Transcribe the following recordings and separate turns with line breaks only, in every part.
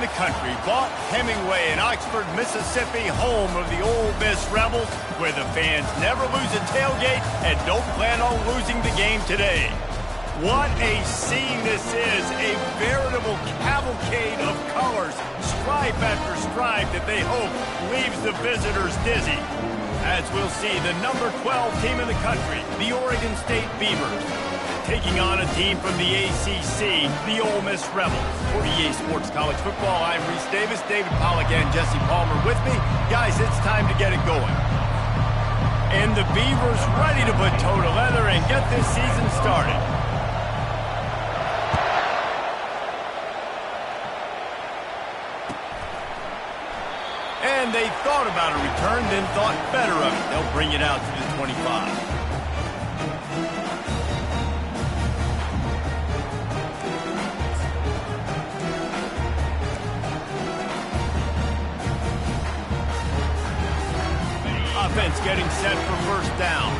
the country bought Hemingway in Oxford, Mississippi, home of the Ole Miss Rebels, where the fans never lose a tailgate and don't plan on losing the game today. What a scene this is, a veritable cavalcade of colors, stripe after stripe that they hope leaves the visitors dizzy. As we'll see, the number 12 team in the country, the Oregon State Beavers, taking on a team from the ACC, the Ole Miss Rebels. For EA Sports College Football, I'm Reese Davis, David Pollack and Jesse Palmer with me. Guys, it's time to get it going. And the Beavers ready to put toe to leather and get this season started. And they thought about a return, then thought better of it. They'll bring it out to the 25. Offense getting set for first down.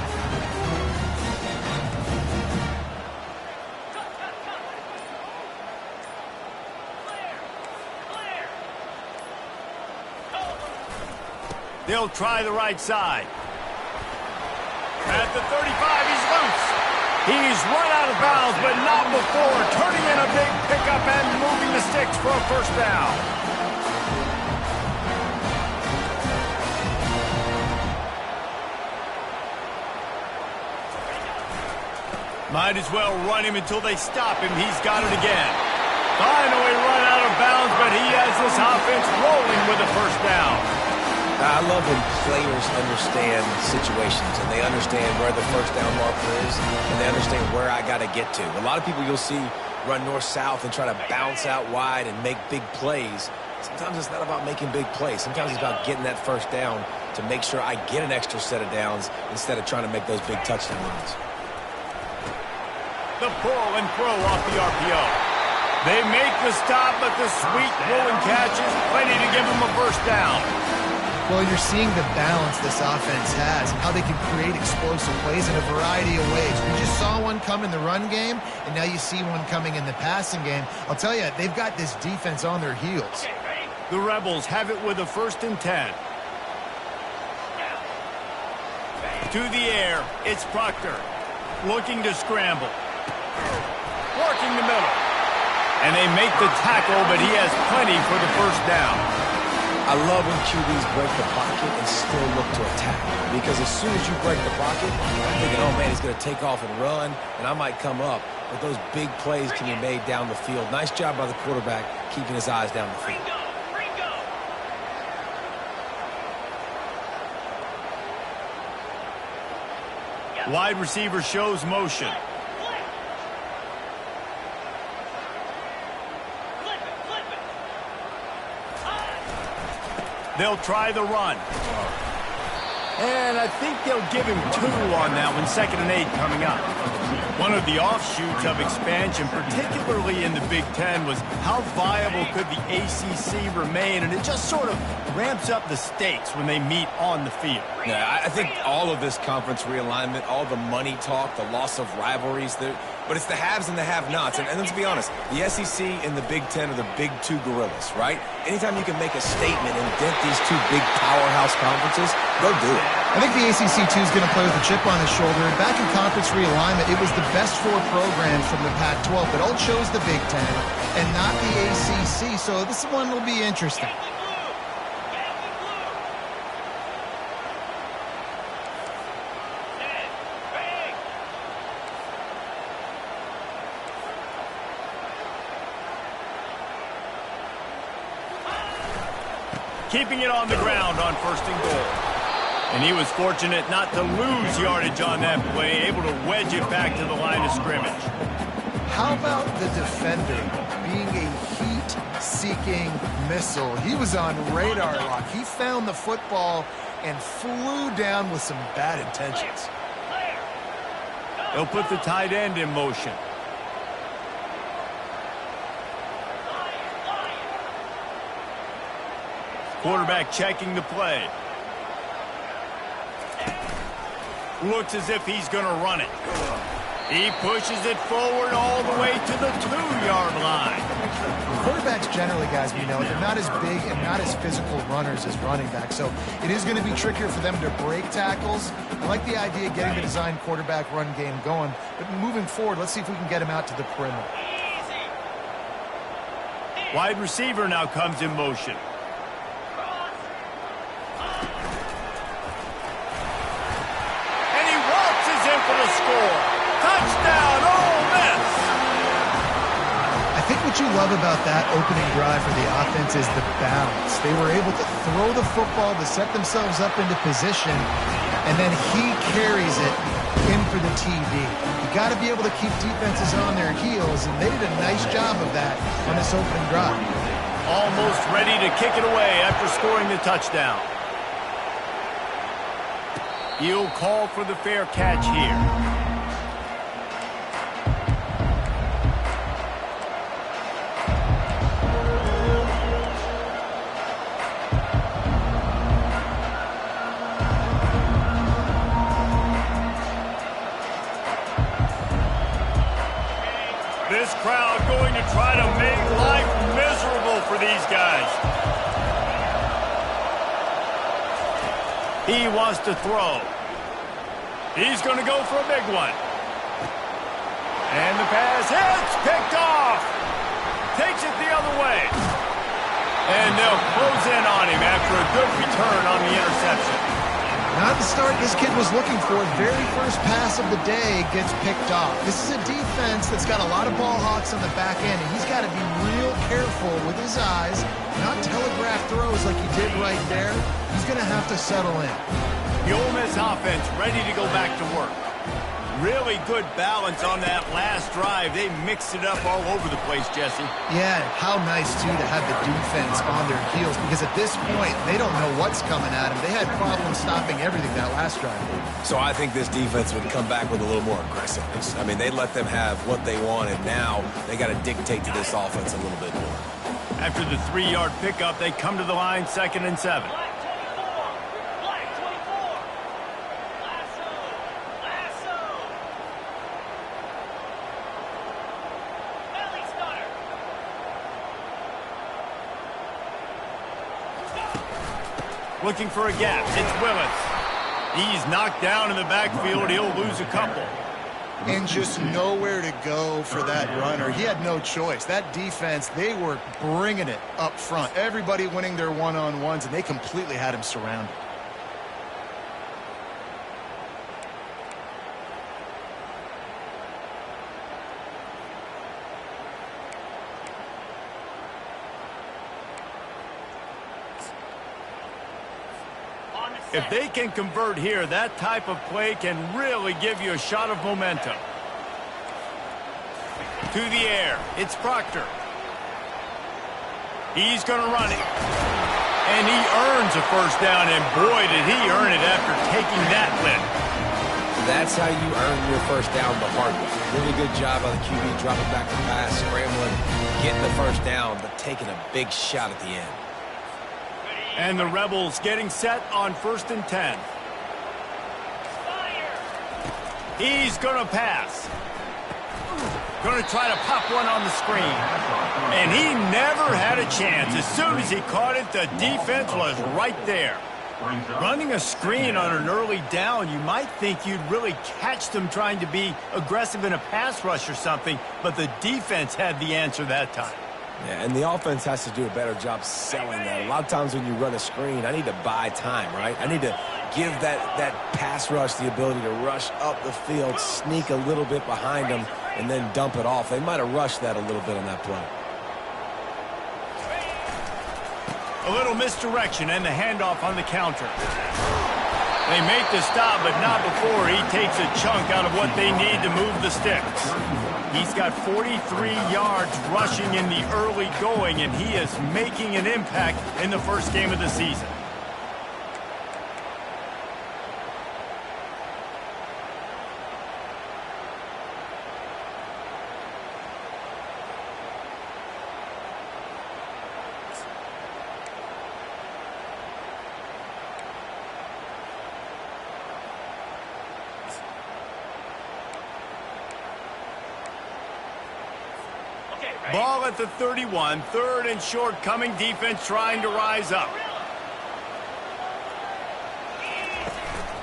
They'll try the right side. At the 35, he's loose. He's run out of bounds, but not before turning in a big pickup and moving the sticks for a first down. Might as well run him until they stop him. He's got it again. Finally run out of bounds, but he has this offense rolling with a first down.
I love when players understand situations and they understand where the first down marker is and they understand where I got to get to. A lot of people you'll see run north-south and try to bounce out wide and make big plays. Sometimes it's not about making big plays. Sometimes it's about getting that first down to make sure I get an extra set of downs instead of trying to make those big touchdown runs.
The pull and throw off the RPO. They make the stop, but the sweet rolling catch is plenty to give them a first down.
Well, you're seeing the balance this offense has and how they can create explosive plays in a variety of ways. We just saw one come in the run game, and now you see one coming in the passing game. I'll tell you, they've got this defense on their heels.
The Rebels have it with a 1st and 10. To the air, it's Proctor. Looking to scramble. Working the middle. And they make the tackle, but he has plenty for the first down.
I love when QBs break the pocket and still look to attack. Because as soon as you break the pocket, I'm thinking, oh man, he's going to take off and run, and I might come up. But those big plays can be made down the field. Nice job by the quarterback keeping his eyes down the field.
Wide receiver shows motion. They'll try the run. And I think they'll give him 2 on that one. 2nd and 8 coming up. One of the offshoots of expansion, particularly in the Big Ten, was how viable could the ACC remain? And it just sort of ramps up the stakes when they meet on the field.
Yeah, I think all of this conference realignment, all the money talk, the loss of rivalries, but it's the haves and the have-nots. And let's be honest, the SEC and the Big Ten are the big 2 gorillas, right? Anytime you can make a statement and dent these 2 big powerhouse conferences, go do it.
I think the ACC, too, is going to play with a chip on his shoulder. And back in conference realignment, it was the best 4 programs from the Pac-12, but all chose the Big Ten and not the ACC. So this one will be interesting.
Keeping it on the ground on 1st and goal. And he was fortunate not to lose yardage on that play, able to wedge it back to the line of scrimmage.
How about the defender being a heat-seeking missile? He was on radar lock. He found the football and flew down with some bad intentions.
They'll put the tight end in motion. Quarterback checking the play. Looks as if he's going to run it. He pushes it forward all the way to the 2-yard line.
Quarterbacks generally, guys, we know, they're not as big and not as physical runners as running backs, so it is going to be trickier for them to break tackles. I like the idea of getting the design quarterback run game going, but moving forward, let's see if we can get him out to the perimeter.
Wide receiver now comes in motion. And he waltzes in for the score. Touchdown, Ole Miss!
I think what you love about that opening drive for the offense is the balance. They were able to throw the football to set themselves up into position, and then he carries it in for the TD. You got to be able to keep defenses on their heels, and they did a nice job of that on this opening drive.
Almost ready to kick it away after scoring the touchdown. He'll call for the fair catch here. This crowd going to try to make life miserable for these guys. He wants to throw. He's going to go for a big one. And the pass hits, picked off. Takes it the other way. And they'll close in on him after a good return on the interception.
Not the start this kid was looking for. Very first pass of the day gets picked off. This is a defense that's got a lot of ball hawks on the back end, and he's got to be real careful with his eyes, not telegraph throws like he did right there. He's going to have to settle in.
The Ole Miss offense ready to go back to work. Really good balance on that last drive. They mixed it up all over the place, Jesse.
Yeah, how nice, too, to have the defense on their heels, because at this point, they don't know what's coming at them. They had problems stopping everything that last drive.
So I think this defense would come back with a little more aggressiveness. I mean, they let them have what they wanted. Now they got to dictate to this offense a little bit more.
After the 3-yard pickup, they come to the line, 2nd and 7. Looking for a gap. It's Willis. He's knocked down in the backfield. He'll lose a couple.
And just nowhere to go for that runner. He had no choice. That defense, they were bringing it up front. Everybody winning their one-on-ones, and they completely had him surrounded.
If they can convert here, that type of play can really give you a shot of momentum. To the air. It's Proctor. He's going to run it. And he earns a first down, and boy, did he earn it after taking that lift.
That's how you earn your first down the hard way. Really good job on the QB dropping back the pass, scrambling, getting the first down, but taking a big shot at the end.
And the Rebels getting set on 1st and 10. He's going to pass. Going to try to pop one on the screen. And he never had a chance. As soon as he caught it, the defense was right there. Running a screen on an early down, you might think you'd really catch them trying to be aggressive in a pass rush or something, but the defense had the answer that time.
Yeah, and the offense has to do a better job selling that. A lot of times when you run a screen, I need to buy time, right? I need to give that pass rush the ability to rush up the field, sneak a little bit behind them, and then dump it off. They might have rushed that a little bit on that play.
A little misdirection and the handoff on the counter. They make the stop, but not before he takes a chunk out of what they need to move the sticks. He's got 43 yards rushing in the early going, and he is making an impact in the first game of the season. Ball at the 31, third and short coming, defense trying to rise up.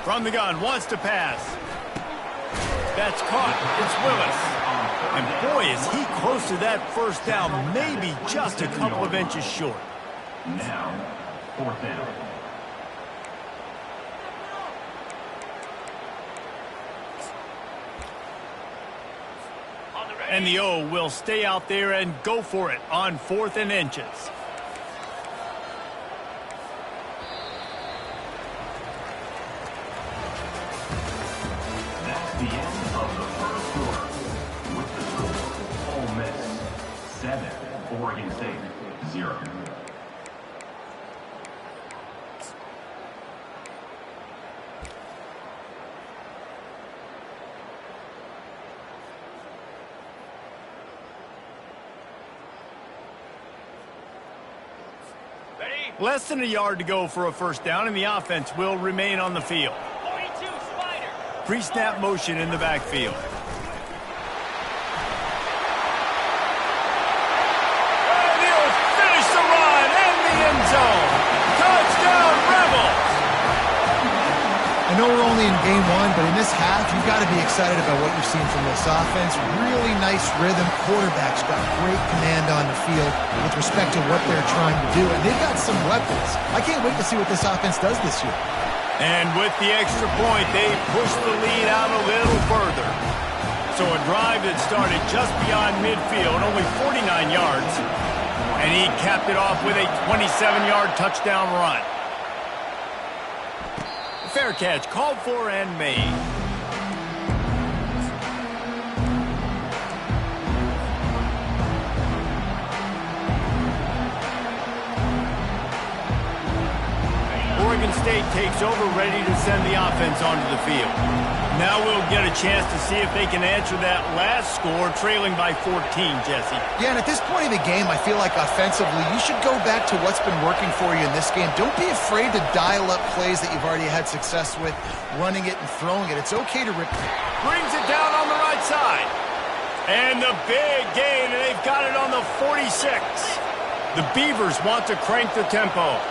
From the gun, wants to pass. That's caught. It's Willis. And boy, is he close to that first down, maybe just a couple of inches short.
Now, fourth down.
And the O will stay out there and go for it on 4th and inches.
That's the end of the first quarter. With the score, Ole Miss 7, Oregon State 0.
Less than a yard to go for a first down, and the offense will remain on the field.
42, Spider.
Pre-snap motion in the backfield. And he'll finish the run in the end zone. Touchdown, Rebels!
I know we're only in game one, but in this half, you've got to be excited about what you've seen from this offense. Really nice rhythm. Quarterback's got great command on the field with respect to what they're trying to do. And they've got some weapons. I can't wait to see what this offense does this year.
And with the extra point, they push the lead out a little further. So a drive that started just beyond midfield, only 49 yards. And he capped it off with a 27-yard touchdown run. Fair catch, called for and made. Oregon State takes over, ready to send the offense onto the field. Now we'll get a chance to see if they can answer that last score, trailing by 14, Jesse.
Yeah, and at this point of the game, I feel like offensively, you should go back to what's been working for you in this game. Don't be afraid to dial up plays that you've already had success with, running it and throwing it. It's okay to rip.
Brings it down on the right side. And the big gain, and they've got it on the 46. The Beavers want to crank the tempo.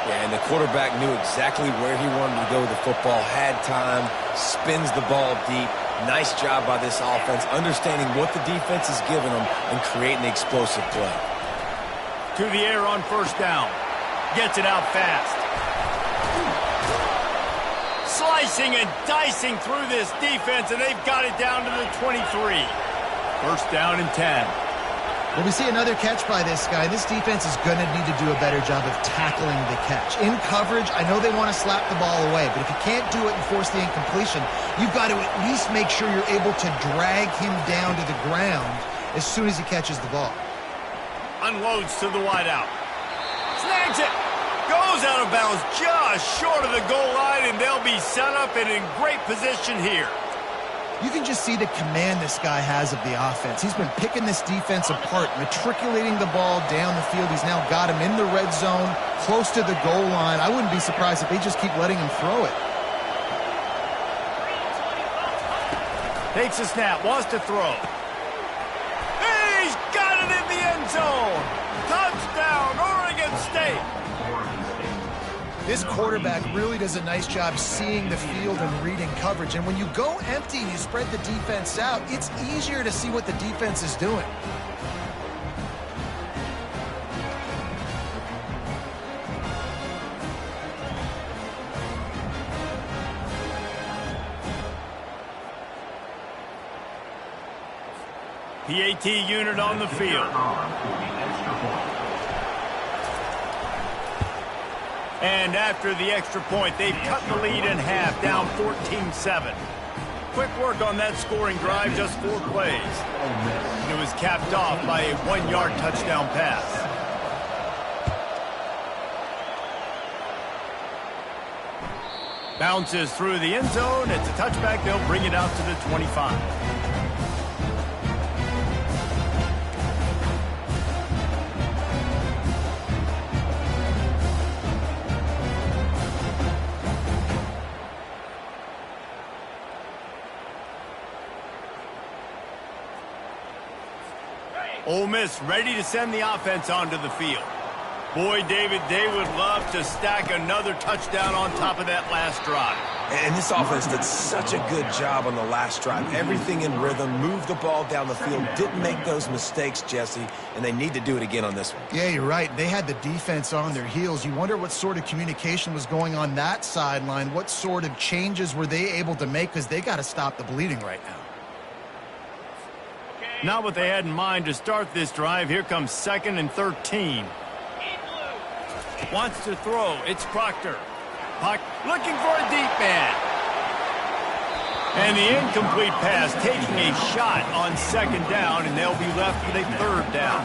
Yeah, and the quarterback knew exactly where he wanted to go with the football, had time, spins the ball deep. Nice job by this offense, understanding what the defense is giving them and creating the explosive play.
To the air on first down. Gets it out fast. Slicing and dicing through this defense, and they've got it down to the 23. First down and 10.
Well, we see another catch by this guy. This defense is going to need to do a better job of tackling the catch. In coverage, I know they want to slap the ball away, but if you can't do it and force the incompletion, you've got to at least make sure you're able to drag him down to the ground as soon as he catches the ball.
Unloads to the wideout. Snags it. Goes out of bounds just short of the goal line, and they'll be set up and in great position here.
You can just see the command this guy has of the offense. He's been picking this defense apart, matriculating the ball down the field. He's now got him in the red zone, close to the goal line. I wouldn't be surprised if they just keep letting him throw it.
Takes a snap, wants to throw. He's got it in the end zone. Touchdown, Oregon State.
This quarterback really does a nice job seeing the field and reading coverage. And when you go empty and you spread the defense out, it's easier to see what the defense is doing.
PAT unit on the field. And after the extra point, they've cut the lead in half, down 14-7. Quick work on that scoring drive, just 4 plays. And it was capped off by a 1-yard touchdown pass. Bounces through the end zone. It's a touchback. They'll bring it out to the 25. Ole Miss ready to send the offense onto the field. Boy, David, they would love to stack another touchdown on top of that last drive.
And this offense did such a good job on the last drive. Everything in rhythm, moved the ball down the field, didn't make those mistakes, Jesse, and they need to do it again on this one.
Yeah, you're right. They had the defense on their heels. You wonder what sort of communication was going on that sideline. What sort of changes were they able to make, because they got to stop the bleeding right now.
Not what they had in mind to start this drive. Here comes 2nd and 13. Wants to throw. It's Proctor. Looking for a deep man. And the incomplete pass, taking a shot on 2nd down, and they'll be left with a 3rd down.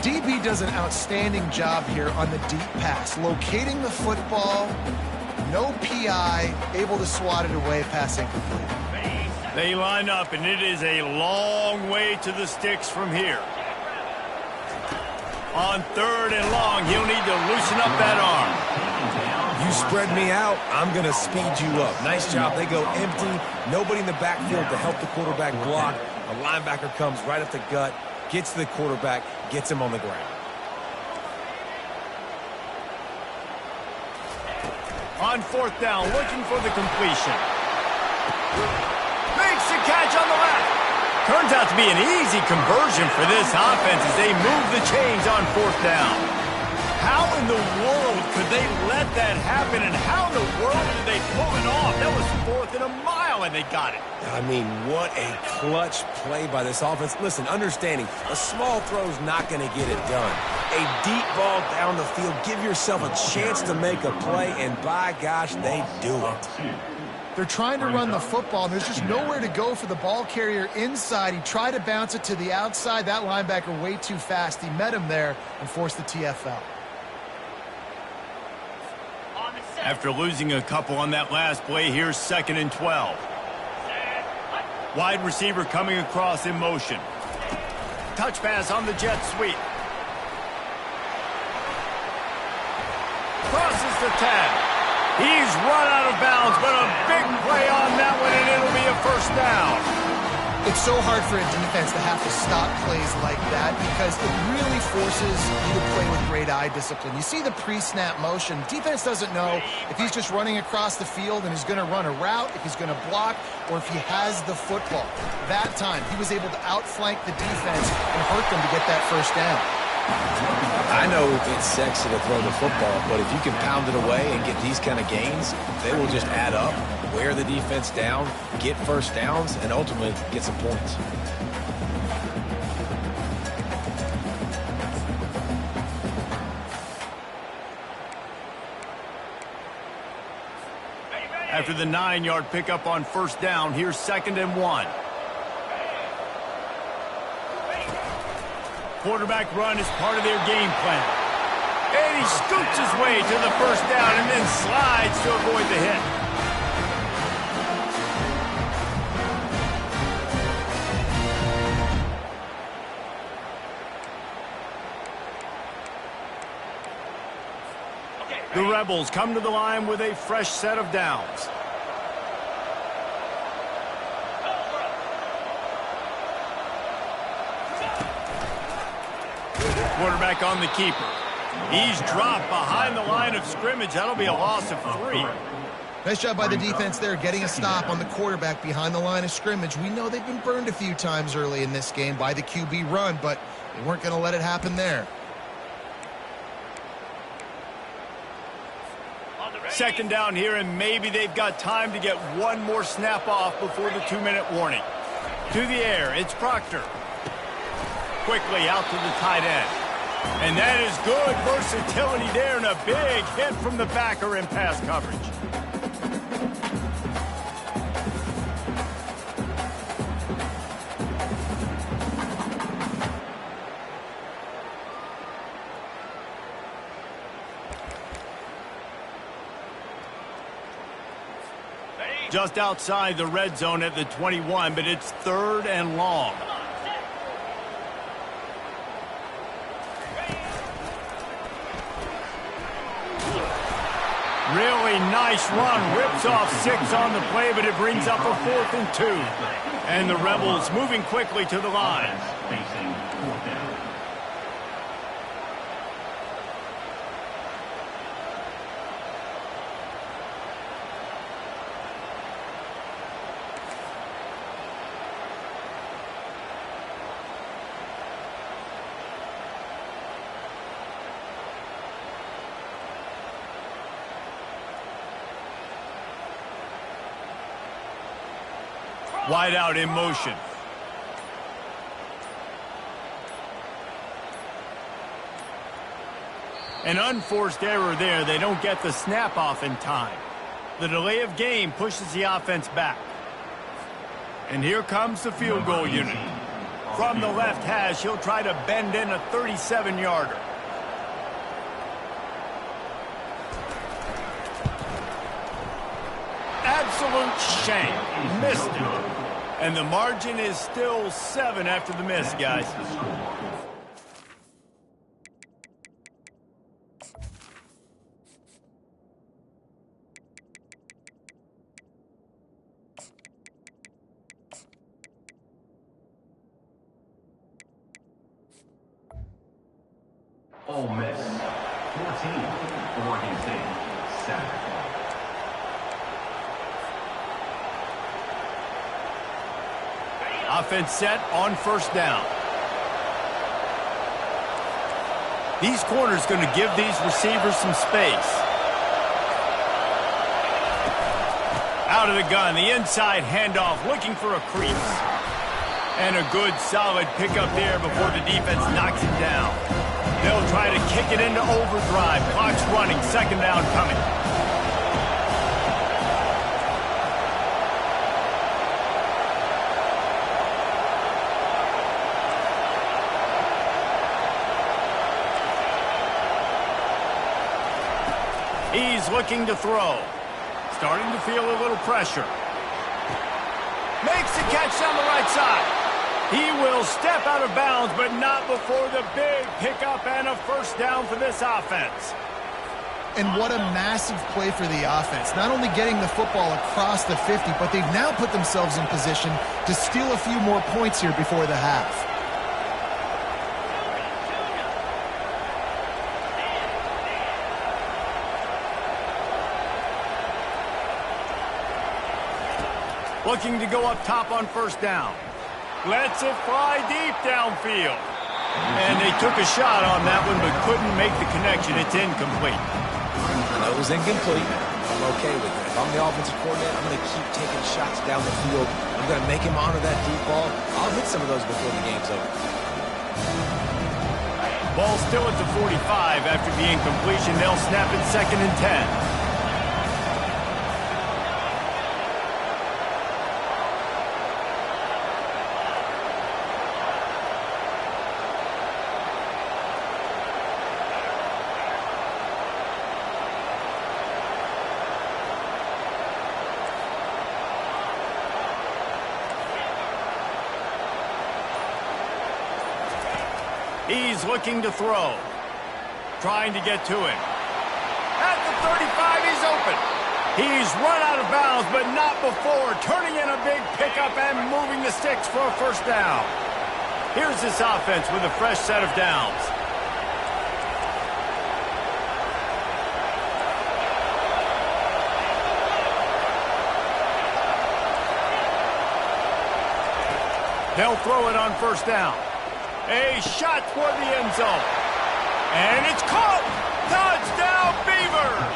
DB does an outstanding job here on the deep pass, locating the football, no PI, able to swat it away, pass incomplete.
They line up, and it is a long way to the sticks from here. On 3rd and long, he'll need to loosen up that arm.
You spread me out, I'm going to speed you up. Nice job. They go empty. Nobody in the backfield to help the quarterback block. A linebacker comes right up the gut, gets to the quarterback, gets him on the ground.
On 4th down, looking for the completion. Makes the catch on the left. Turns out to be an easy conversion for this offense as they move the chains on 4th down. How in the world could they let that happen, and how in the world did they pull it off? That was 4th and a mile, and they got it.
I mean, what a clutch play by this offense. Listen, understanding, a small throw's not going to get it done. A deep ball down the field, give yourself a chance to make a play, and by gosh, they do it.
They're trying to run the football, and there's just nowhere to go for the ball carrier inside. He tried to bounce it to the outside. That linebacker way too fast. He met him there and forced the TFL.
After losing a couple on that last play, here's 2nd and 12. Wide receiver coming across in motion. Touch pass on the jet sweep. Crosses the 10. He's run out of bounds, but a big play on that one, and it'll be a 1st down.
It's so hard for a defense to have to stop plays like that because it really forces you to play with great eye discipline. You see the pre-snap motion. Defense doesn't know if he's just running across the field and he's going to run a route, if he's going to block, or if he has the football. That time, he was able to outflank the defense and hurt them to get that 1st down.
I know it's sexy to throw the football, but if you can pound it away and get these kind of gains, they will just add up, wear the defense down, get 1st downs, and ultimately get some points.
After the 9-yard pickup on 1st down, here's 2nd and 1. Quarterback run is part of their game plan. And he scoots his way to the 1st down and then slides to avoid the hit. The Rebels come to the line with a fresh set of downs. Quarterback on the keeper. He's dropped behind the line of scrimmage. That'll be a loss of 3.
Nice job by the defense there, getting a stop on the quarterback behind the line of scrimmage. We know they've been burned a few times early in this game by the QB run, but they weren't going to let it happen there.
2nd down here, and maybe they've got time to get one more snap off before the 2-minute warning. To the air, it's Proctor. Quickly out to the tight end. And that is good versatility there, and a big hit from the backer in pass coverage. Just outside the red zone at the 21, but it's 3rd and long. Really nice run, rips off 6 on the play, but it brings up a 4th and 2. And the Rebels moving quickly to the line.
Facing 4th
Wide out in motion. An unforced error there. They don't get the snap off in time. The delay of game pushes the offense back. And here comes the field goal unit. From the left hash, he'll try to bend in a 37-yarder. Absolute shame. Missed it. And the margin is still 7 after the miss, guys.
Ole Miss, 14, Oregon State, 7.
Offense set on first down. These corners going to give these receivers some space. Out of the gun, the inside handoff, looking for a crease. And a good, solid pickup there before the defense knocks it down. They'll try to kick it into overdrive. Clock's running, second down coming. He's looking to throw. Starting to feel a little pressure. Makes the catch down the right side. He will step out of bounds, but not before the big pickup and a first down for this offense.
And what a massive play for the offense. Not only getting the football across the 50, but they've now put themselves in position to steal a few more points here before the half.
Looking to go up top on first down. Lets it fly deep downfield. And they took a shot on that one, but couldn't make the connection. It's incomplete.
I know it was incomplete. I'm okay with it. If I'm the offensive coordinator, I'm going to keep taking shots down the field. I'm going to make him honor that deep ball. I'll hit some of those before the game's over.
Ball still at the 45 after the incompletion. They'll snap it 2nd and 10. He's looking to throw. Trying to get to him. At the 35, he's open. He's run out of bounds, but not before. Turning in a big pickup and moving the sticks for a first down. Here's this offense with a fresh set of downs. They'll throw it on first down. A shot toward the end zone. And it's caught! Touchdown, Beavers!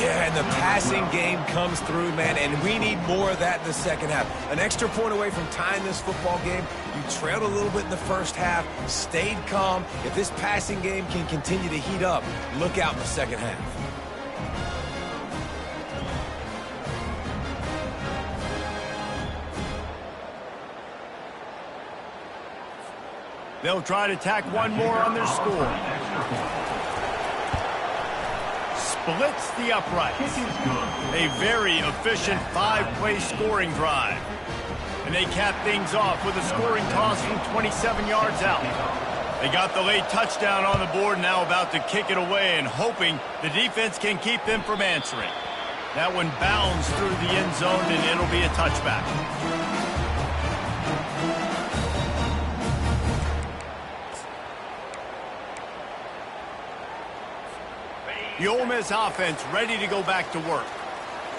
Yeah, and the passing game comes through, man, and we need more of that in the second half. An extra point away from tying this football game. You trailed a little bit in the first half, stayed calm. If this passing game can continue to heat up, look out in the second half.
They'll try to tack one more on their score. Splits the uprights. A very efficient 5-play scoring drive. And they cap things off with a scoring toss from 27 yards out. They got the late touchdown on the board, now about to kick it away and hoping the defense can keep them from answering. That one bounds through the end zone and it'll be a touchback. The Ole Miss offense ready to go back to work.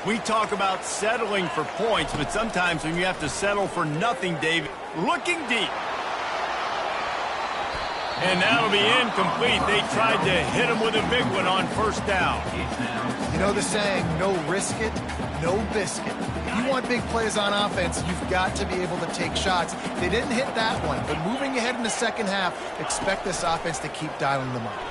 We talk about settling for points, but sometimes when you have to settle for nothing, David, looking deep. And that'll be incomplete. They tried to hit him with a big one on first down.
You know the saying, no risk it, no biscuit. If you want big plays on offense, you've got to be able to take shots. They didn't hit that one, but moving ahead in the second half, expect this offense to keep dialing them up.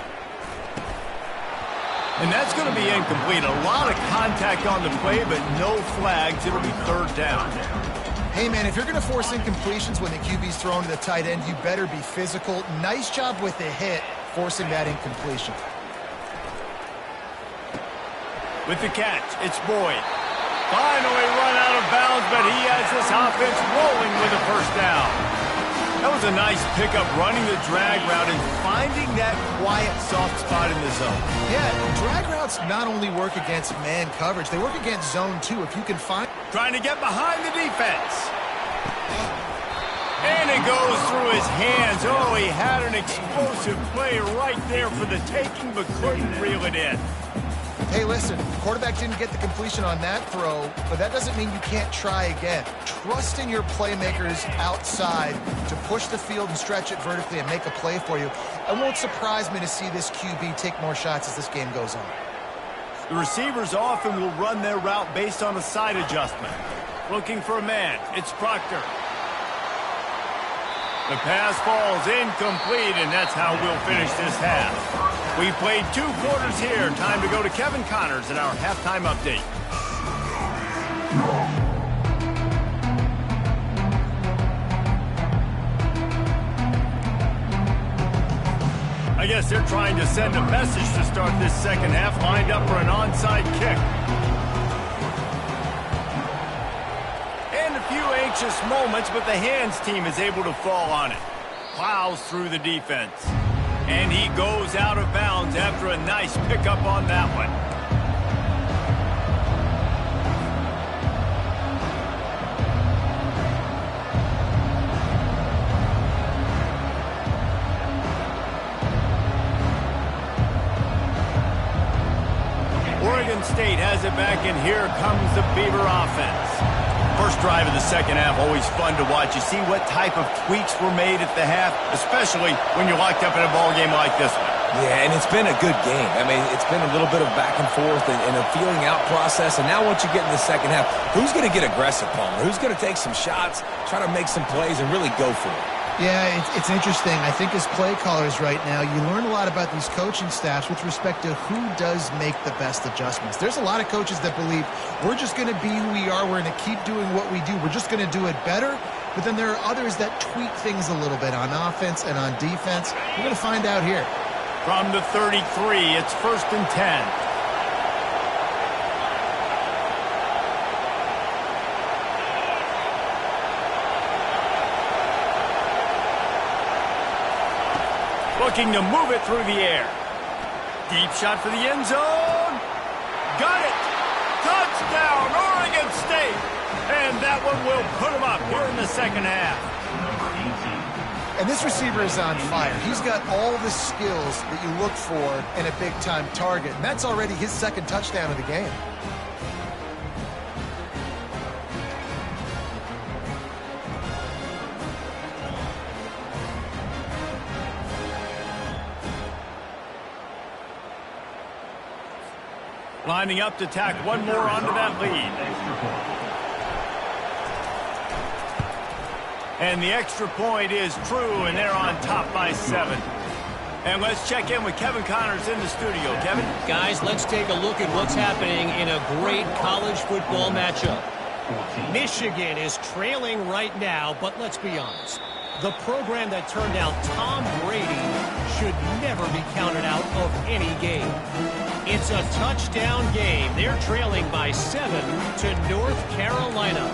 And that's going to be incomplete. A lot of contact on the play, but no flags. It'll be third down.
Hey, man, if you're going to force incompletions when the QB's thrown to the tight end, you better be physical. Nice job with the hit, forcing that incompletion.
With the catch, it's Boyd. Finally run out of bounds, but he has this offense rolling with a first down. That was a nice pickup, running the drag route and finding that quiet, soft spot in the zone.
Yeah, drag routes not only work against man coverage, they work against zone too. If you can find...
Trying to get behind the defense. And it goes through his hands. Oh, he had an explosive play right there for the taking, but couldn't reel it in.
Hey, listen, quarterback didn't get the completion on that throw, but that doesn't mean you can't try again. Trust in your playmakers outside to push the field and stretch it vertically and make a play for you. It won't surprise me to see this QB take more shots as this game goes on.
The receivers often will run their route based on a side adjustment. Looking for a man, it's Proctor. The pass falls incomplete, and that's how we'll finish this half. We played 2 quarters here. Time to go to Kevin Connors in our halftime update. I guess they're trying to send a message to start this second half, lined up for an onside kick. And a few anxious moments, but the hands team is able to fall on it. Plows through the defense. And he goes out of bounds after a nice pickup on that one. Oregon State has it back, and here comes the Beaver offense. First drive of the second half, always fun to watch. You see what type of tweaks were made at the half, especially when you're locked up in a ball game like this one.
Yeah, and it's been a good game. I mean, it's been a little bit of back and forth and a feeling out process. And now once you get in the second half, who's going to get aggressive, Palmer? Who's going to take some shots, try to make some plays, and really go for it?
Yeah, it's interesting. I think as play callers right now, you learn a lot about these coaching staffs with respect to who does make the best adjustments. There's a lot of coaches that believe we're just going to be who we are. We're going to keep doing what we do. We're just going to do it better. But then there are others that tweak things a little bit on offense and on defense. We're going to find out here.
From the 33, it's 1st and 10. Looking to move it through the air. Deep shot for the end zone. Got it. Touchdown, Oregon State. And that one will put them up here in the second half.
And this receiver is on fire. He's got all the skills that you look for in a big-time target. And that's already his second touchdown of the game.
Lining up to tack one more onto that lead. And the extra point is true, and they're on top by 7. And let's check in with Kevin Connors in the studio. Kevin?
Guys, let's take a look at what's happening in a great college football matchup. Michigan is trailing right now, but let's be honest. The program that turned out Tom Brady should never be counted out of any game. It's a touchdown game. They're trailing by 7 to North Carolina.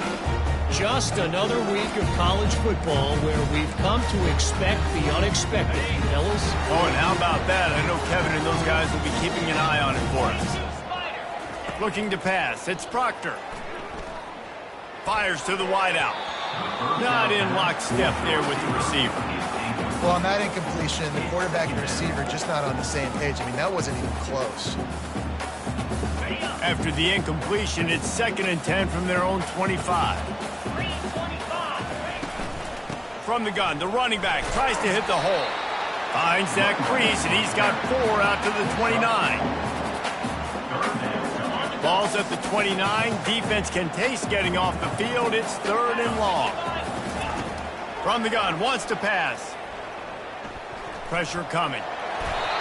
Just another week of college football where we've come to expect the unexpected, fellas.
Oh, and how about that? I know Kevin and those guys will be keeping an eye on it for us. Looking to pass. It's Proctor. Fires to the wideout. Not in lockstep there with the receiver.
Well, on that incompletion, the quarterback and receiver just not on the same page. I mean, that wasn't even close.
After the incompletion, it's 2nd and 10 from their own 25. From the gun, the running back tries to hit the hole. Finds that crease, and he's got 4 out to the 29. Ball's at the 29. Defense can taste getting off the field. It's 3rd and long. From the gun, wants to pass. Pressure coming.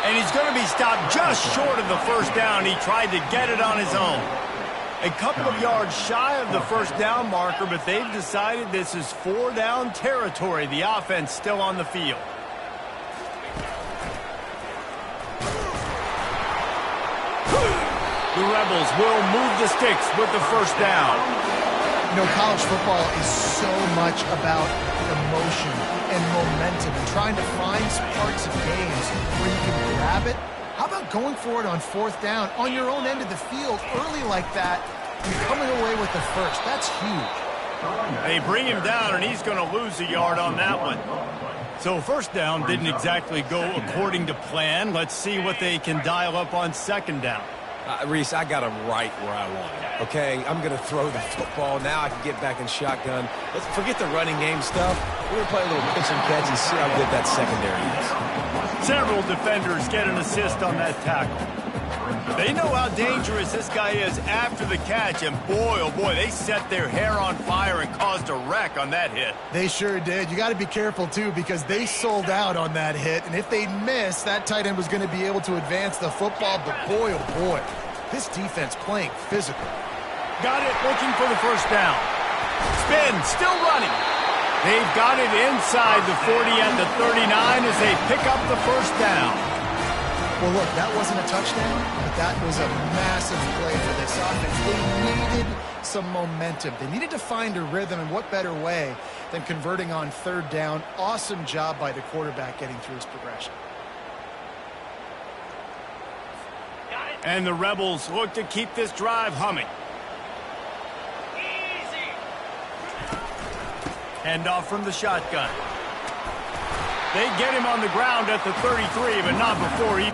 And he's going to be stopped just short of the first down. He tried to get it on his own. A couple of yards shy of the first down marker, but they've decided this is 4-down territory. The offense still on the field. The Rebels will move the sticks with the first down.
You know, college football is so much about emotion and momentum and trying to find parts of games where you can grab it. How about going for it on 4th down on your own end of the field early like that and coming away with the first? That's huge.
They bring him down, and he's going to lose a yard on that one. So first down didn't exactly go according to plan. Let's see what they can dial up on 2nd down.
Reese, I got him right where I want him, okay? I'm going to throw the football. Now I can get back in shotgun. Let's forget the running game stuff. We're going to play a little pitch and catch and see how good that secondary is.
Several defenders get an assist on that tackle. They know how dangerous this guy is after the catch, and boy, oh boy, they set their hair on fire and caused a wreck on that hit.
They sure did. You got to be careful, too, because they sold out on that hit, and if they miss, that tight end was going to be able to advance the football, but boy, oh boy, this defense playing physical.
Got it, looking for the first down. Spin, still running. They've got it inside the 40 and the 39 as they pick up the first down.
Well, look, that wasn't a touchdown, but that was a massive play for this offense. They needed some momentum. They needed to find a rhythm, and what better way than converting on 3rd down. Awesome job by the quarterback getting through his progression.
And the Rebels look to keep this drive humming. Handoff from the shotgun. They get him on the ground at the 33, but not before he...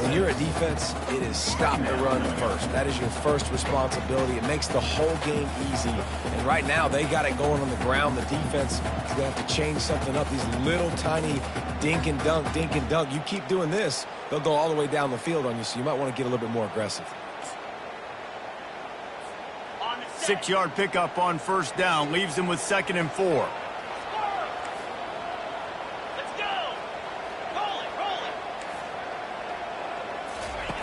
When you're a defense, it is stop the run first. That is your first responsibility. It makes the whole game easy. And right now, they got it going on the ground. The defense is going to have to change something up. These little tiny dink and dunk, dink and dunk. You keep doing this, they'll go all the way down the field on you, so you might want to get a little bit more aggressive.
6-yard pickup on first down leaves them with 2nd and 4.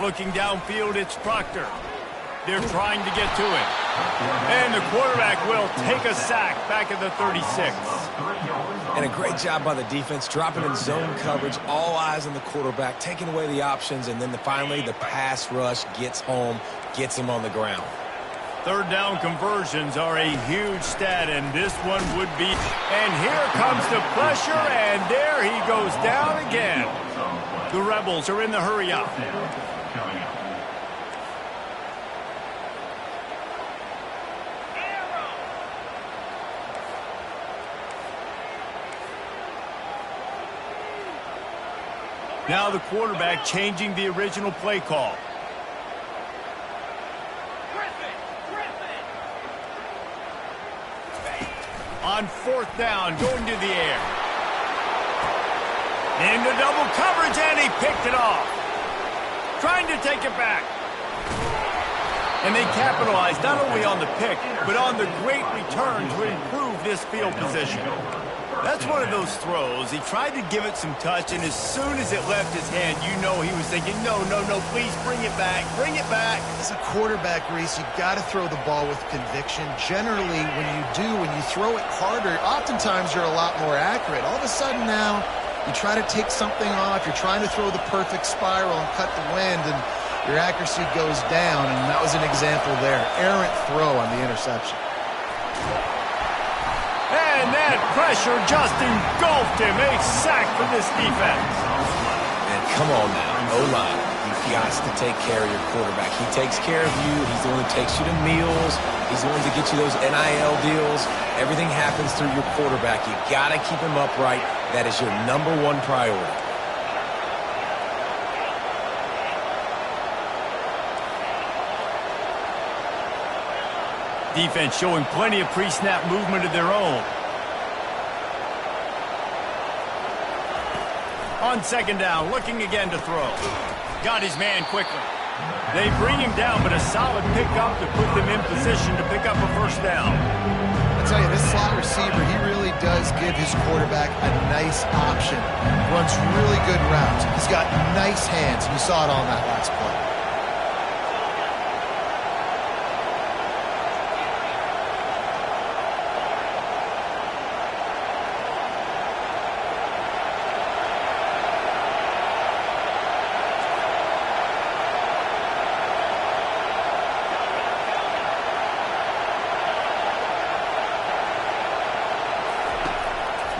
Looking downfield, it's Proctor. They're trying to get to him. And the quarterback will take a sack back at the 36.
And a great job by the defense, dropping in zone coverage, all eyes on the quarterback, taking away the options, and then finally the pass rush gets home, gets him on the ground.
3rd down conversions are a huge stat, and this one would be. And here comes the pressure, and there he goes down again. The Rebels are in the hurry up. Now the quarterback changing the original play call. On fourth down, going to the air. Into double coverage, and he picked it off. Trying to take it back. And they capitalized not only on the pick, but on the great return to improve this field position. That's one of those throws. He tried to give it some touch, and as soon as it left his hand, you know he was thinking, no, no, no, please bring it back, bring it back.
As a quarterback, Reese, you got to throw the ball with conviction. Generally, when you throw it harder, oftentimes you're a lot more accurate. All of a sudden now, you try to take something off, you're trying to throw the perfect spiral and cut the wind, and your accuracy goes down, and that was an example there. Errant throw on the interception.
And that pressure just engulfed him. A sack for this defense.
And come on now, O-line. You've got to take care of your quarterback. He takes care of you. He's the one that takes you to meals. He's the one to get you those NIL deals. Everything happens through your quarterback. You got to keep him upright. That is your number one priority.
Defense showing plenty of pre-snap movement of their own. On second down, looking again to throw. Got his man quickly. They bring him down, but a solid pickup to put them in position to pick up a first down.
I tell you, this slot receiver, he really does give his quarterback a nice option. Runs really good routes. He's got nice hands. You saw it on that last play.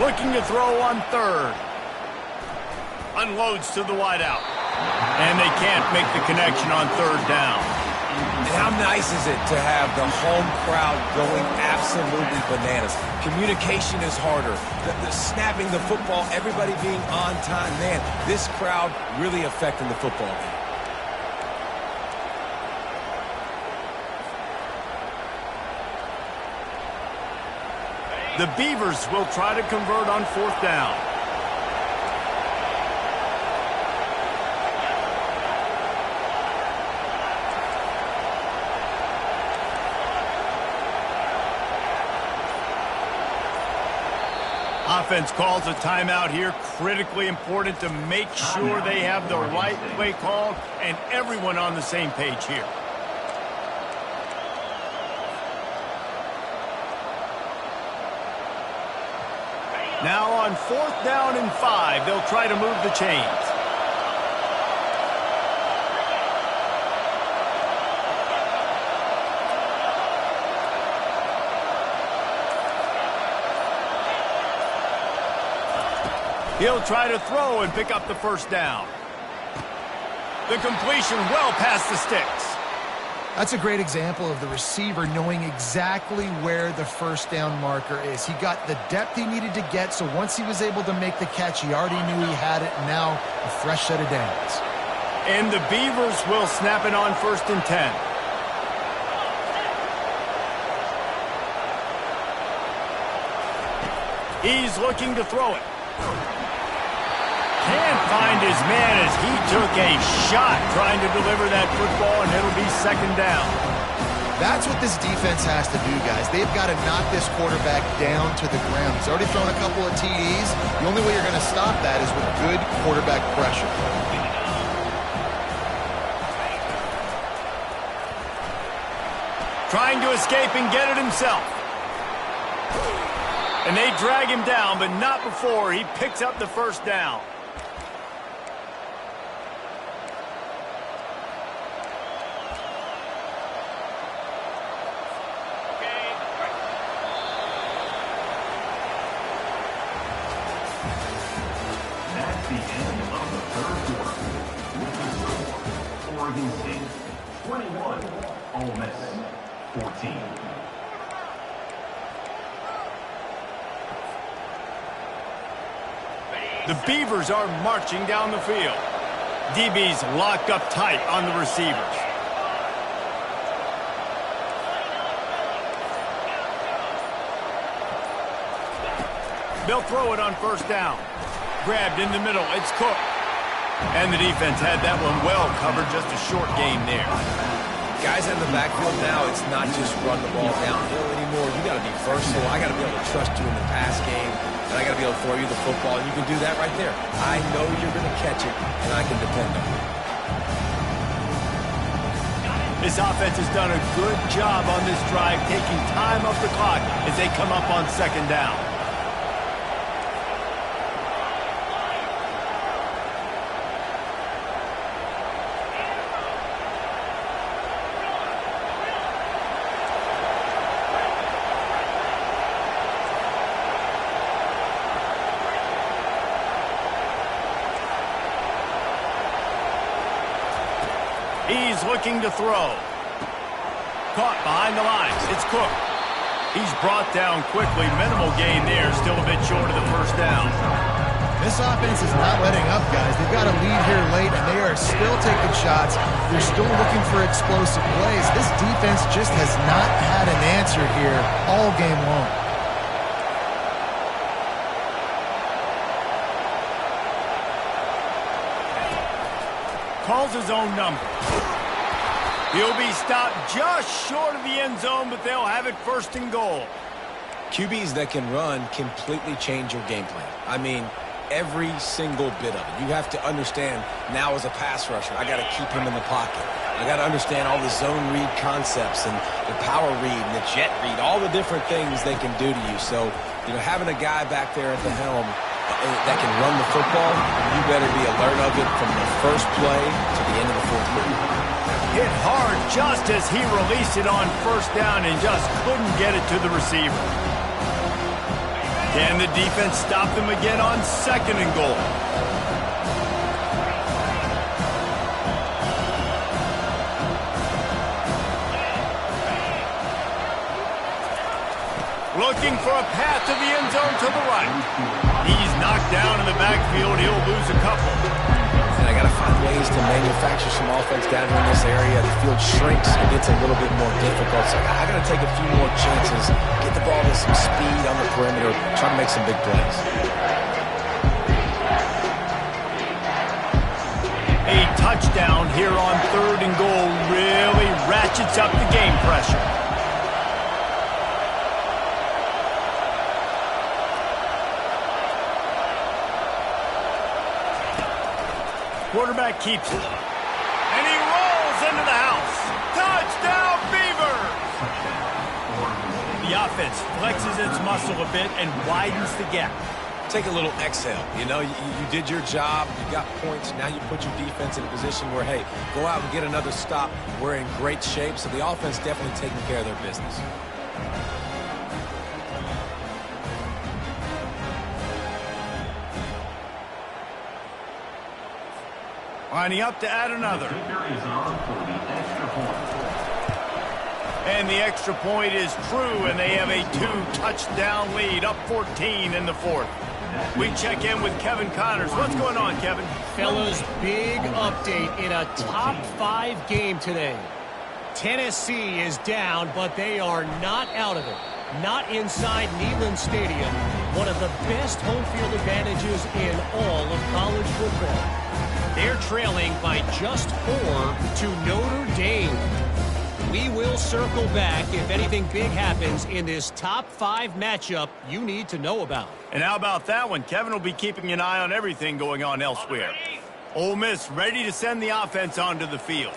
Looking to throw on third. Unloads to the wideout. And they can't make the connection on third down.
And how nice is it to have the home crowd going absolutely bananas? Communication is harder. The snapping the football, everybody being on time. Man, this crowd really affecting the football game.
The Beavers will try to convert on fourth down. Offense calls a timeout here. Critically important to make sure they have the right play called and everyone on the same page here. Now on fourth down and 5, they'll try to move the chains. He'll try to throw and pick up the first down. The completion well past the sticks.
That's a great example of the receiver knowing exactly where the first down marker is. He got the depth he needed to get, so once he was able to make the catch, he already knew he had it, and now a fresh set of downs.
And the Beavers will snap it on first and 10. He's looking to throw it. Can't find his man as he took a shot trying to deliver that football, and it'll be second down.
That's what this defense has to do, guys. They've got to knock this quarterback down to the ground. He's already thrown a couple of TDs. The only way you're going to stop that is with good quarterback pressure.
Trying to escape and get it himself. And they drag him down, but not before he picks up the first down.
That's the end of the third quarter. With the score, Oregon State 21, Ole Miss 14.
The Beavers are marching down the field. DB's locked up tight on the receivers. They'll throw it on first down. Grabbed in the middle. It's Cook. And the defense had that one well covered. Just a short game there.
Guys in the backfield now, it's not just run the ball downhill anymore. You got to be versatile. I got to be able to trust you in the pass game, and I got to be able to throw you the football, and you can do that right there. I know you're going to catch it, and I can depend on it.
This offense has done a good job on this drive, taking time off the clock as they come up on second down. He's looking to throw. Caught behind the lines. It's Cook. He's brought down quickly. Minimal gain there. Still a bit short of the first down.
This offense is not letting up, guys. They've got a lead here late, and they are still taking shots. They're still looking for explosive plays. This defense just has not had an answer here all game long.
Calls his own number. He'll be stopped just short of the end zone, but they'll have it first and goal.
QBs that can run completely change your game plan. I mean, every single bit of it. You have to understand now as a pass rusher, I got to keep him in the pocket. I got to understand all the zone read concepts and the power read and the jet read, all the different things they can do to you. So, you know, having a guy back there at the helm that can run the football, you better be alert of it from the first play to the end of the fourth quarter.
Hit hard just as he released it on first down and just couldn't get it to the receiver. Can the defense stop them again on second and goal? Looking for a path to the end zone to the right. He's knocked down in the backfield. He'll lose a couple.
And I got to find ways to manufacture some offense down here in this area. The field shrinks and gets a little bit more difficult. So I got to take a few more chances, get the ball to some speed on the perimeter, try to make some big plays.
A touchdown here on third and goal really ratchets up the game pressure. Quarterback keeps it. And he rolls into the house. Touchdown, Beavers! The offense flexes its muscle a bit and widens the gap.
Take a little exhale. You know, you did your job. You got points. Now you put your defense in a position where, hey, go out and get another stop. We're in great shape. So the offense definitely taking care of their business.
Lining up to add another. And the extra point is true, and they have a 2-touchdown lead, up 14 in the fourth. We check in with Kevin Connors. What's going on, Kevin?
Fellas, big update in a top 5 game today. Tennessee is down, but they are not out of it. Not inside Neyland Stadium, one of the best home field advantages in all of college football. They're trailing by just 4 to Notre Dame. We will circle back if anything big happens in this top 5 matchup you need to know about.
And how about that one? Kevin will be keeping an eye on everything going on elsewhere. Ole Miss ready to send the offense onto the field.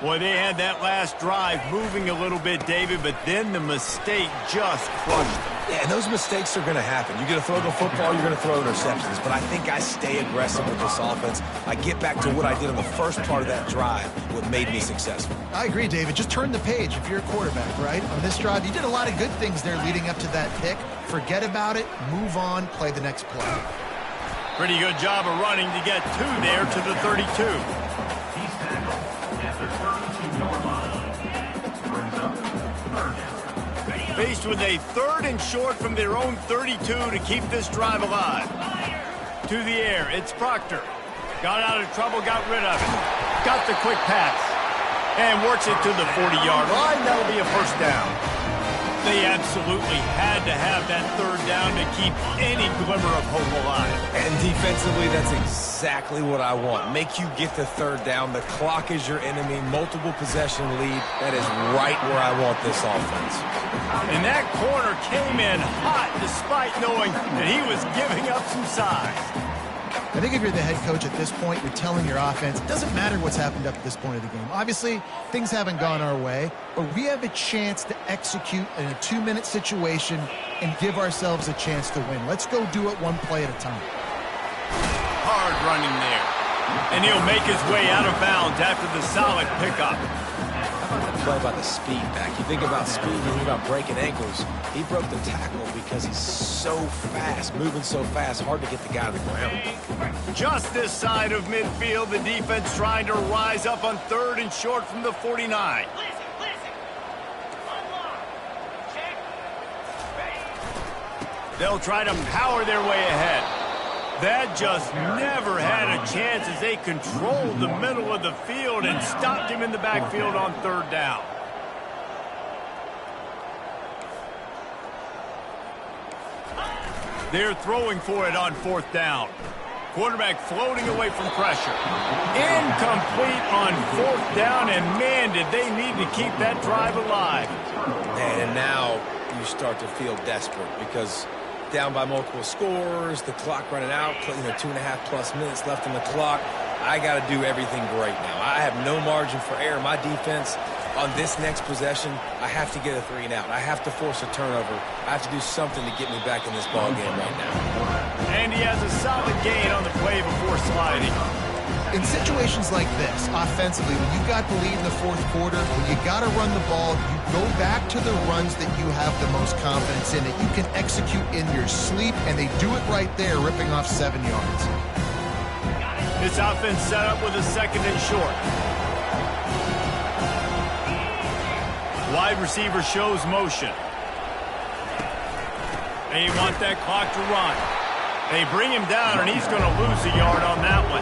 Boy, they had that last drive moving a little bit, David, but then the mistake just crushed them.
Yeah, and those mistakes are going to happen. You're going to throw the football, you're going to throw interceptions. But I think I stay aggressive with this offense. I get back to what I did on the first part of that drive, what made me successful.
I agree, David. Just turn the page if you're a quarterback, right? On this drive, you did a lot of good things there leading up to that pick. Forget about it, move on, play the next play.
Pretty good job of running to get 2 there to the 32.
He's tackled at the 32-yard line. Brings up third down.
Faced with a 3rd and short from their own 32 to keep this drive alive. To the air, it's Proctor. Got out of trouble, got rid of it. Got the quick pass. And works it to the 40-yard line. That'll be a first down. They absolutely had to have that third down to keep any glimmer of hope alive.
And defensively, that's exactly what I want. Make you get the third down. The clock is your enemy. Multiple possession lead. That is right where I want this offense.
And that corner came in hot despite knowing that he was giving up some size.
I think if you're the head coach at this point, you're telling your offense, it doesn't matter what's happened up to this point of the game. Obviously, things haven't gone our way, but we have a chance to execute in a 2-minute situation and give ourselves a chance to win. Let's go do it one play at a time.
Hard running there. And he'll make his way out of bounds after the solid pickup.
How about the play about the speed back? You think about speed, you think about breaking ankles. He broke the tackle because he's so fast, moving so fast, hard to get the guy to the ground.
Just this side of midfield, the defense trying to rise up on 3rd and short from the 49. They'll try to power their way ahead. That just never had a chance as they controlled the middle of the field and stopped him in the backfield on 3rd down. They're throwing for it on 4th down. Quarterback floating away from pressure. Incomplete on 4th down, and man, did they need to keep that drive alive.
And now you start to feel desperate because down by multiple scores, the clock running out, 2.5+ minutes left on the clock. I got to do everything great now. I have no margin for error. My defense on this next possession, I have to get a 3 and out. I have to force a turnover. I have to do something to get me back in this ball game right now.
And he has a solid gain on the play before sliding.
In situations like this, offensively, when you got the lead in the 4th quarter, when you got to run the ball, you go back to the runs that you have the most confidence in, that you can execute in your sleep, and they do it right there, ripping off 7 yards.
This offense set up with a 2nd and short. Wide receiver shows motion. They want that clock to run. They bring him down, and he's going to lose a yard on that one.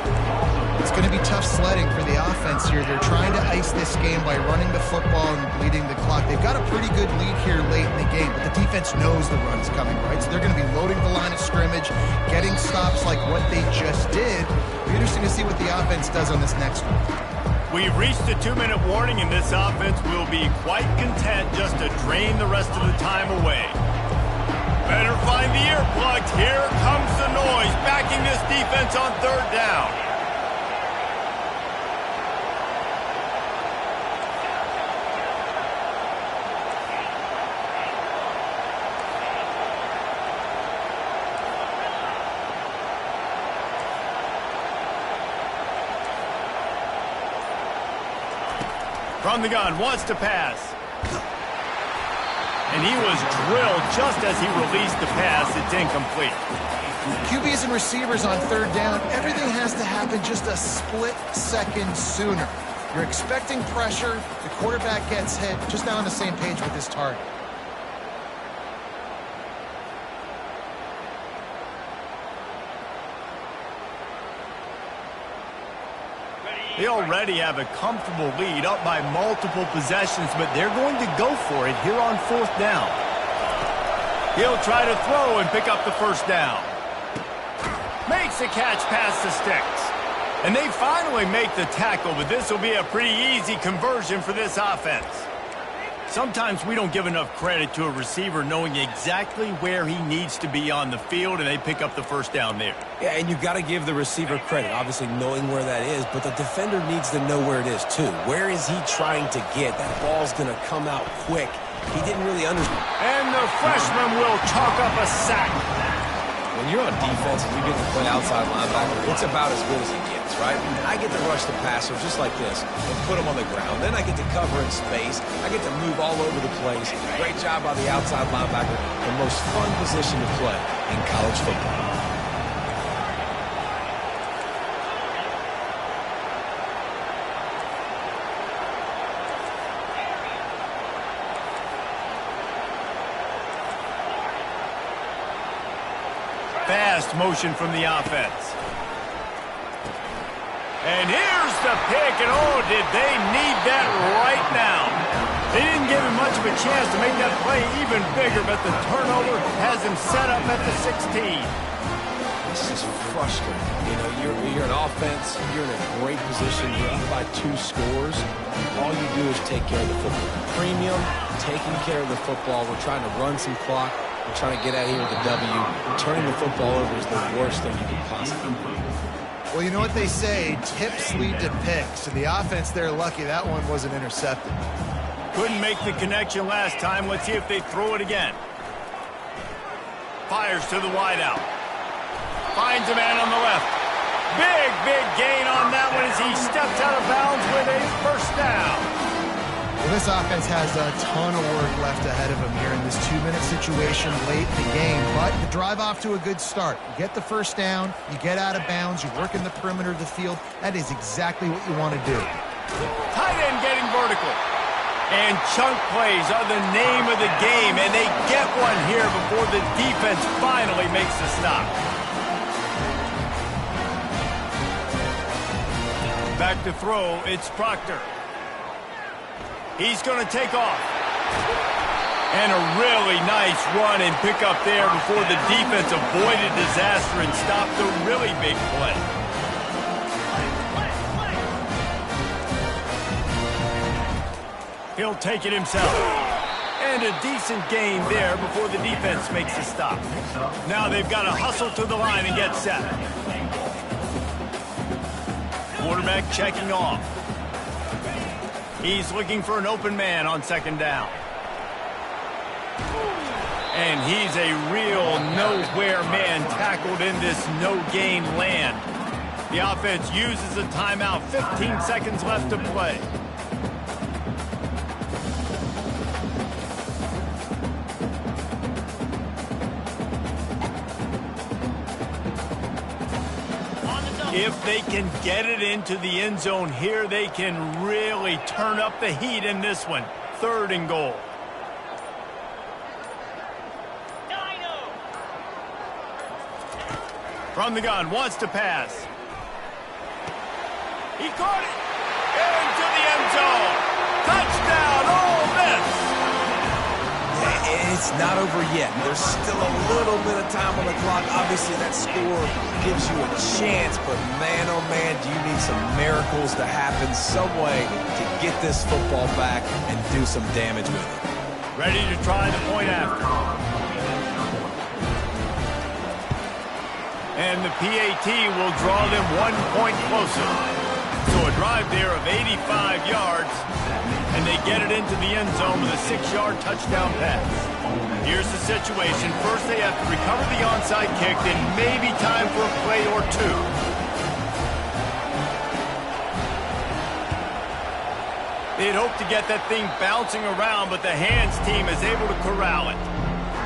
It's going to be tough sledding for the offense here. They're trying to ice this game by running the football and bleeding the clock. They've got a pretty good lead here late in the game, but the defense knows the run's coming, right? So they're going to be loading the line of scrimmage, getting stops like what they just did. It'll be interesting to see what the offense does on this next one.
We've reached a 2-minute warning, and this offense will be quite content just to drain the rest of the time away. Better find the earplugs. Here comes the noise, backing this defense on 3rd down. From the gun, wants to pass. And he was drilled just as he released the pass. It's incomplete.
QBs and receivers on 3rd down, everything has to happen just a split second sooner. You're expecting pressure, the quarterback gets hit, just not on the same page with his target.
They already have a comfortable lead, up by multiple possessions, but they're going to go for it here on 4th down. He'll try to throw and pick up the 1st down. Makes the catch past the sticks. And they finally make the tackle, but this will be a pretty easy conversion for this offense. Sometimes we don't give enough credit to a receiver knowing exactly where he needs to be on the field, and they pick up the 1st down there.
Yeah, and you've got to give the receiver credit, obviously knowing where that is, but the defender needs to know where it is too. Where is he trying to get? That ball's going to come out quick. He didn't really understand.
And the freshman will chalk up a sack.
When you're on defense and you get to play outside linebacker, it's about as good as it gets, right? I get to rush the passer just like this and put him on the ground. Then I get to cover in space. I get to move all over the place. Great job by the outside linebacker. The most fun position to play in college football.
Fast motion from the offense. And here's the pick, and oh, did they need that right now. They didn't give him much of a chance to make that play even bigger, but the turnover has him set up at the 16.
This is frustrating. You know, you're an offense, you're in a great position, you're up by 2 scores. All you do is take care of the football. Premium, taking care of the football. We're trying to run some clock. We're trying to get out here with a W. Turning the football over is the worst thing you can possibly do.
Well, you know what they say, tips lead to picks. And the offense, they're lucky that one wasn't intercepted.
Couldn't make the connection last time. Let's see if they throw it again. Fires to the wideout. Finds a man on the left. Big gain on that one as he steps out of bounds with a first down.
Well, this offense has a ton of work left ahead of them here in this 2-minute situation late in the game. But you drive off to a good start. You get the first down, you get out of bounds, you work in the perimeter of the field. That is exactly what you want to do.
Tight end getting vertical. And chunk plays are the name of the game, and they get one here before the defense finally makes the stop. Back to throw, it's Proctor. He's going to take off. And a really nice run and pick up there before the defense avoided disaster and stopped a really big play. He'll take it himself. And a decent gain there before the defense makes the stop. Now they've got to hustle to the line and get set. Quarterback checking off. He's looking for an open man on second down. And he's a real nowhere man tackled in this no-gain land. The offense uses a timeout. 15 seconds left to play. If they can get it into the end zone here, they can really turn up the heat in this one. 3rd and goal. From the gun, wants to pass. He caught it. Into the end zone. Touchdown, Ole Miss.
It's not over yet. There's still a little bit of time on the clock. Obviously, that score gives you a chance, but man, oh man, do you need some miracles to happen some way to get this football back and do some damage with it.
Ready to try the point after. And the PAT will draw them 1 point closer. So a drive there of 85 yards, and they get it into the end zone with a 6-yard touchdown pass. Here's the situation. First, they have to recover the onside kick, then maybe time for a play or two. They'd hoped to get that thing bouncing around, but the hands team is able to corral it.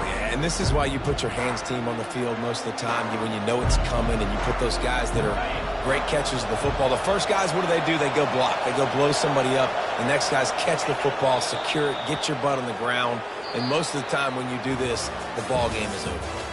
Yeah, and this is why you put your hands team on the field most of the time. When you know it's coming and you put those guys that are great catchers of the football. The first guys, what do? They go block. They go blow somebody up. The next guys catch the football, secure it, get your butt on the ground. And most of the time when you do this, the ball game is over.